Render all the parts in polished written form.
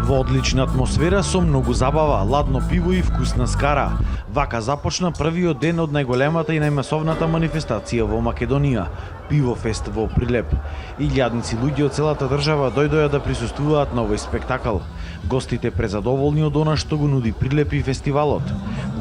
Во одлична атмосфера со многу забава, ладно пиво и вкусна скара. Вака започна првиот ден од најголемата и најмасовната манифестација во Македонија – Пивофест во Прилеп. Илјадници луѓе од целата држава дојдоа да присуствуваат на овој спектакл. Гостите презадоволни од она што го нуди Прилеп и фестивалот.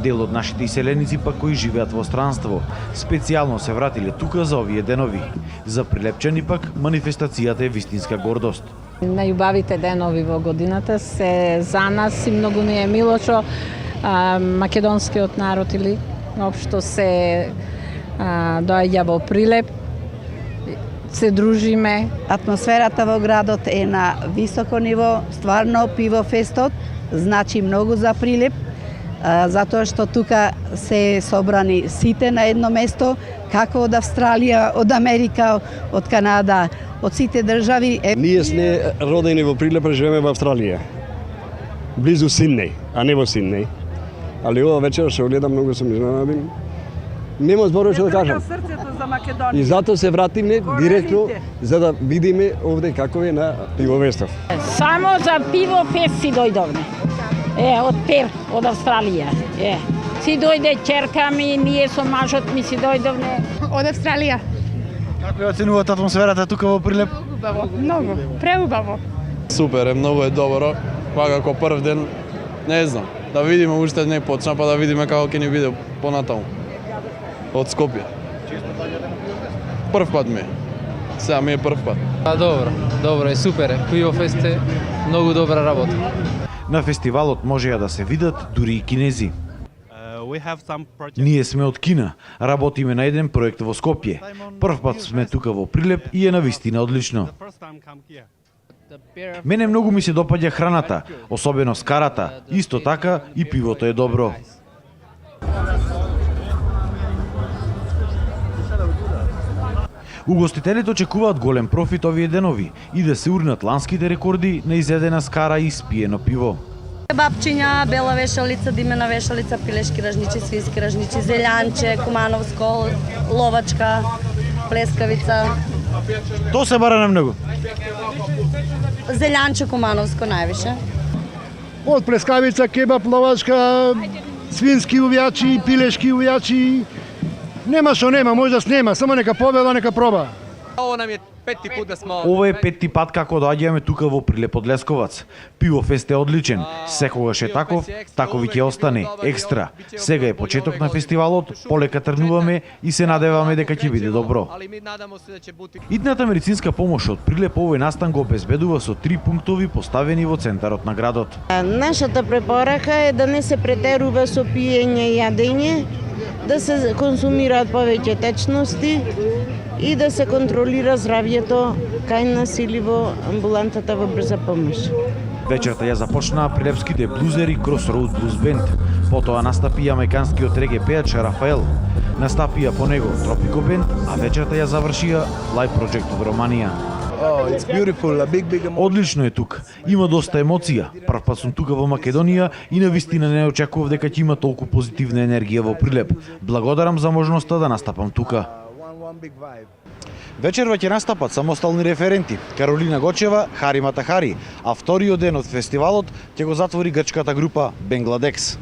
Дел од нашите иселеници пак кои живеат во странство, специјално се вратиле тука за овие денови. За прилепчани пак манифестацијата е вистинска гордост. Најубавите денови во годината се за нас и многу ни е мило што македонскиот народ или општо се доаѓа во Прилеп, се дружиме. Атмосферата во градот е на високо ниво, стварно Пивофестот значи многу за Прилеп, затоа што тука се собрани сите на едно место, како од Австралија, од Америка, од Канада, од сите држави. Ние сме родени во Прилеп, живееме во Австралија. Близу Сиднеј, а не во Сиднеј. Али ова вечер што гледам многу сум изненаден. Нема зборови што да кажам. И затоа се вратиме директно за да видиме овде како е на Пивофестов. Само за Пивофест си дојдовме. Од Пер, од Австралија. Си дојде ќерка ми, ние со мажот ми си дојдовме од Австралија. Како ја оценувате атмосферата тука во Прилеп? Многу, преубаво. Супер е, многу е добро. Па како прв ден, не знам, да видиме уште не почна, па да видиме како ќе ни биде понатаму. Од Скопје. Прв пат ми е. Сега ми е прв пат. Добро е, супер е. Пивофест е многу добра работа. На фестивалот можеа да се видат дури и кинези. Ние сме од Кина, работиме на еден проект во Скопје. Прв пат сме тука во Прилеп и е навистина одлично. Мене многу ми се допаѓа храната, особено скарата, исто така и пивото е добро. Угостителите очекуваат голем профит овие денови и да се урнат ланските рекорди на изедена скара и испиено пиво. Бабчиња, бела вешалица, димена вешалица, пилешки ражничи, свиски ражничи, зелјанче, кумановско, ловачка, плескавица. То се бара на многу. Зелјанче кумановско највише. Од плескавица, кебаб, ловачка, свински увјачи, пилешки увјачи. Нема што нема, може да снема, само нека победа, нека проба. Ова е петти пат како доаѓаме тука во Прилеп од Лесковац. Пивофест е одличен. Секогаш е таков, такови ќе остане, екстра. Сега е почеток на фестивалот, полека тргнуваме и се надеваме дека ќе биде добро. Итната медицинска помош од Прилеп овој настан го обезбедува со 3 пунктови поставени во центарот на градот. Нашата препорака е да не се претерува со пиење и јадење, да се консумираат повеќе течности и да се контролира здравјето кај нас или во амбулантата во брза помош. Вечерта ја започнаа прилепските блузери Crossroad Blues Band. Потоа настапи јамајканскиот реге пеач Рафаел. Настапија по него Тропико Бенд, а вечерта ја завршија Live Project од Романија. Одлично е тук. Има доста емоција. Прв пат сум тука во Македонија и навистина не очекував дека ќе има толку позитивна енергија во Прилеп. Благодарам за можноста да настапам тука. Вечерва ќе настапат самостални референти Каролина Гочева, Хари Матахари, а вториот ден од фестивалот ќе го затвори грчката група Бенгладекс.